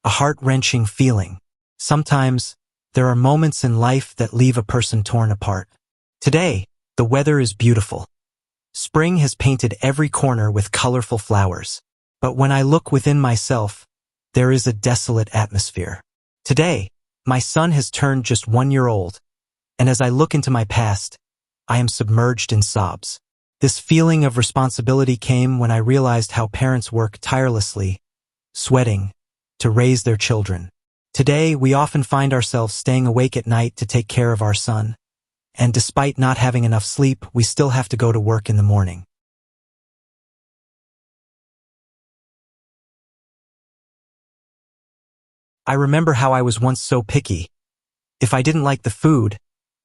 a heart-wrenching feeling. Sometimes, there are moments in life that leave a person torn apart. Today, the weather is beautiful. Spring has painted every corner with colorful flowers. But when I look within myself, there is a desolate atmosphere. Today, my son has turned just 1 year old, and as I look into my past, I am submerged in sobs. This feeling of responsibility came when I realized how parents work tirelessly, sweating, to raise their children. Today, we often find ourselves staying awake at night to take care of our son, and despite not having enough sleep, we still have to go to work in the morning. I remember how I was once so picky. If I didn't like the food,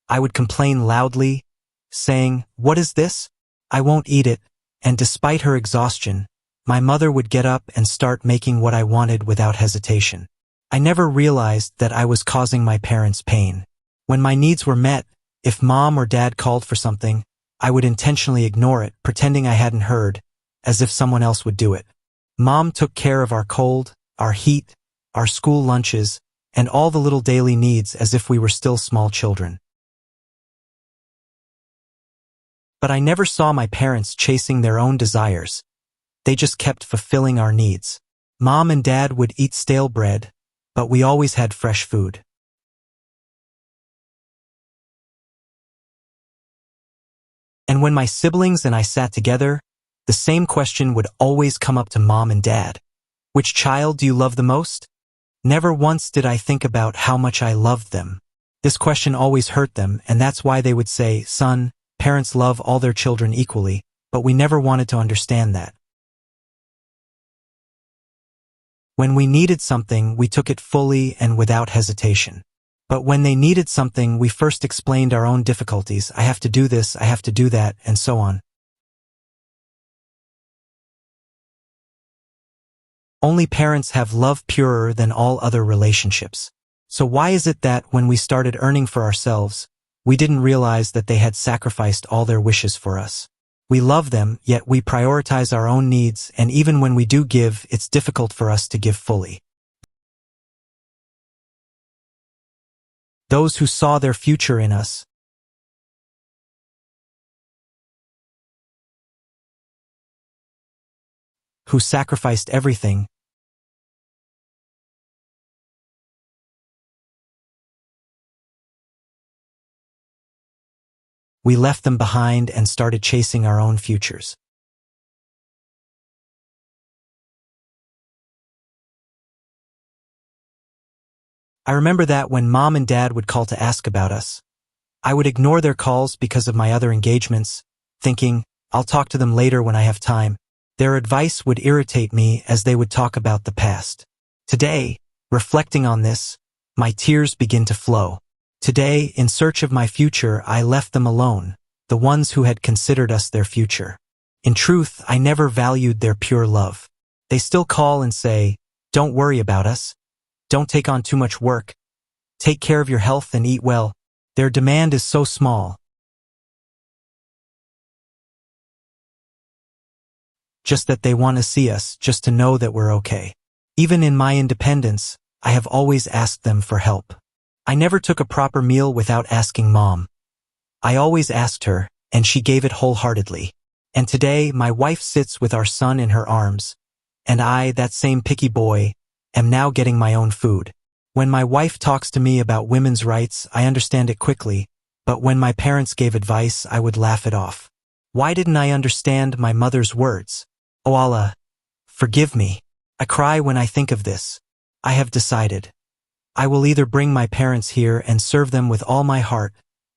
I would complain loudly, saying, "What is this? I won't eat it," and despite her exhaustion, my mother would get up and start making what I wanted without hesitation. I never realized that I was causing my parents pain. When my needs were met, if mom or dad called for something, I would intentionally ignore it, pretending I hadn't heard, as if someone else would do it. Mom took care of our cold, our heat, our school lunches, and all the little daily needs as if we were still small children. But I never saw my parents chasing their own desires. They just kept fulfilling our needs. Mom and dad would eat stale bread, but we always had fresh food. And when my siblings and I sat together, the same question would always come up to mom and dad. Which child do you love the most? Never once did I think about how much I loved them. This question always hurt them, and that's why they would say, "Son, parents love all their children equally," but we never wanted to understand that. When we needed something, we took it fully and without hesitation. But when they needed something, we first explained our own difficulties. "I have to do this, I have to do that," and so on. Only parents have love purer than all other relationships. So why is it that when we started earning for ourselves, we didn't realize that they had sacrificed all their wishes for us? We love them, yet we prioritize our own needs, and even when we do give, it's difficult for us to give fully. Those who saw their future in us, who sacrificed everything, we left them behind and started chasing our own futures. I remember that when mom and dad would call to ask about us, I would ignore their calls because of my other engagements, thinking, "I'll talk to them later when I have time." Their advice would irritate me as they would talk about the past. Today, reflecting on this, my tears begin to flow. Today, in search of my future, I left them alone, the ones who had considered us their future. In truth, I never valued their pure love. They still call and say, "Don't worry about us. Don't take on too much work. Take care of your health and eat well." Their demand is so small. Just that they want to see us, just to know that we're okay. Even in my independence, I have always asked them for help. I never took a proper meal without asking mom. I always asked her, and she gave it wholeheartedly. And today, my wife sits with our son in her arms, and I, that same picky boy, am now getting my own food. When my wife talks to me about women's rights, I understand it quickly, but when my parents gave advice, I would laugh it off. Why didn't I understand my mother's words? "Oh Allah, forgive me." I cry when I think of this. I have decided. I will either bring my parents here and serve them with all my heart,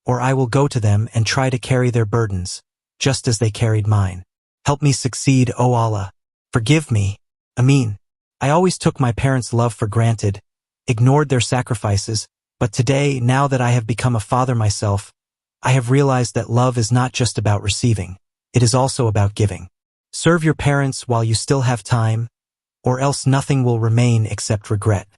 or I will go to them and try to carry their burdens, just as they carried mine. Help me succeed, O Allah. Forgive me. Ameen. I always took my parents' love for granted, ignored their sacrifices, but today, now that I have become a father myself, I have realized that love is not just about receiving, it is also about giving. Serve your parents while you still have time, or else nothing will remain except regret.